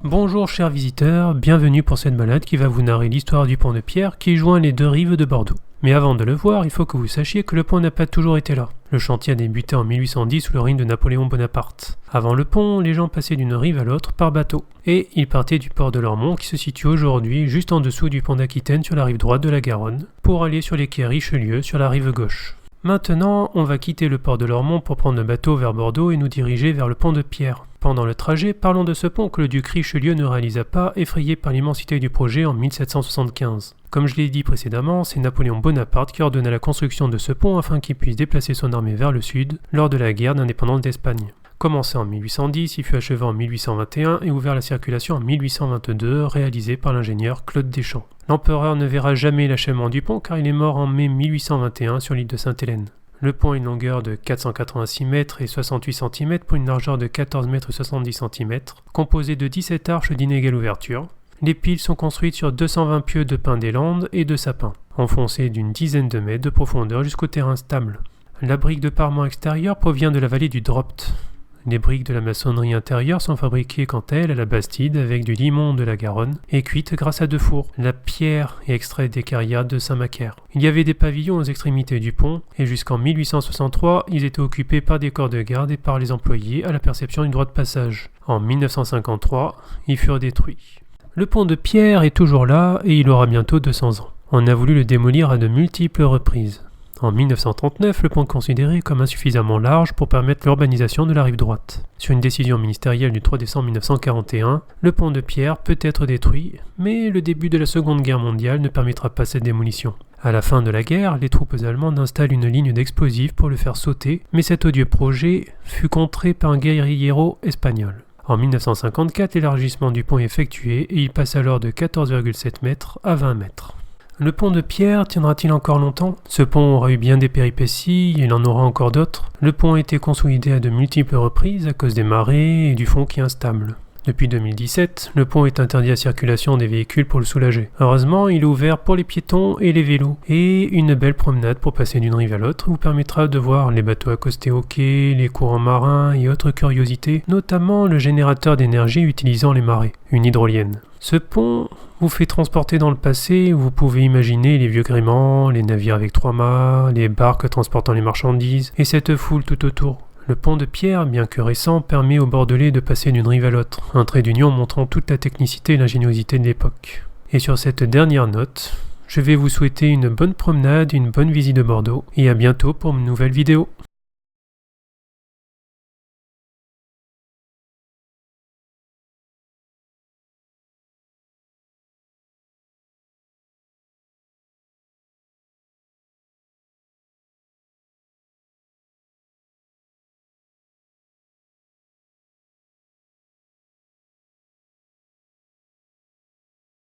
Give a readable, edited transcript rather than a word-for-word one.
Bonjour chers visiteurs, bienvenue pour cette balade qui va vous narrer l'histoire du pont de pierre qui joint les deux rives de Bordeaux. Mais avant de le voir, il faut que vous sachiez que le pont n'a pas toujours été là. Le chantier a débuté en 1810 sous le règne de Napoléon Bonaparte. Avant le pont, les gens passaient d'une rive à l'autre par bateau. Et ils partaient du port de Lormont qui se situe aujourd'hui juste en dessous du pont d'Aquitaine sur la rive droite de la Garonne, pour aller sur les quais Richelieu sur la rive gauche. Maintenant, on va quitter le port de Lormont pour prendre le bateau vers Bordeaux et nous diriger vers le pont de pierre. Pendant le trajet, parlons de ce pont que le duc Richelieu ne réalisa pas, effrayé par l'immensité du projet en 1775. Comme je l'ai dit précédemment, c'est Napoléon Bonaparte qui ordonna la construction de ce pont afin qu'il puisse déplacer son armée vers le sud lors de la guerre d'indépendance d'Espagne. Commencé en 1810, il fut achevé en 1821 et ouvert à la circulation en 1822, réalisé par l'ingénieur Claude Deschamps. L'empereur ne verra jamais l'achèvement du pont car il est mort en mai 1821 sur l'île de Sainte-Hélène. Le pont a une longueur de 486 mètres et 68 cm pour une largeur de 14 mètres et 70 cm, composée de 17 arches d'inégale ouverture. Les piles sont construites sur 220 pieux de pin des Landes et de sapin, enfoncés d'une dizaine de mètres de profondeur jusqu'au terrain stable. La brique de parement extérieur provient de la vallée du Dropt. Les briques de la maçonnerie intérieure sont fabriquées quant à elles à la Bastide avec du limon de la Garonne et cuites grâce à deux fours. La pierre est extraite des carrières de Saint-Macaire. Il y avait des pavillons aux extrémités du pont et jusqu'en 1863, ils étaient occupés par des corps de garde et par les employés à la perception du droit de passage. En 1953, ils furent détruits. Le pont de pierre est toujours là et il aura bientôt 200 ans. On a voulu le démolir à de multiples reprises. En 1939, le pont est considéré comme insuffisamment large pour permettre l'urbanisation de la rive droite. Sur une décision ministérielle du 3 décembre 1941, le pont de pierre peut être détruit, mais le début de la Seconde Guerre mondiale ne permettra pas cette démolition. À la fin de la guerre, les troupes allemandes installent une ligne d'explosifs pour le faire sauter, mais cet odieux projet fut contré par un guérillero espagnol. En 1954, l'élargissement du pont est effectué et il passe alors de 14,7 mètres à 20 mètres. Le pont de pierre tiendra-t-il encore longtemps ? Ce pont aura eu bien des péripéties, et il en aura encore d'autres. Le pont a été consolidé à de multiples reprises à cause des marées et du fond qui est instable. Depuis 2017, le pont est interdit à circulation des véhicules pour le soulager. Heureusement, il est ouvert pour les piétons et les vélos. Et une belle promenade pour passer d'une rive à l'autre vous permettra de voir les bateaux accostés au quai, les courants marins et autres curiosités, notamment le générateur d'énergie utilisant les marées, une hydrolienne. Ce pont vous fait transporter dans le passé où vous pouvez imaginer les vieux gréements, les navires avec 3 mâts, les barques transportant les marchandises et cette foule tout autour. Le pont de pierre, bien que récent, permet aux Bordelais de passer d'une rive à l'autre, un trait d'union montrant toute la technicité et l'ingéniosité de l'époque. Et sur cette dernière note, je vais vous souhaiter une bonne promenade, une bonne visite de Bordeaux, et à bientôt pour une nouvelle vidéo.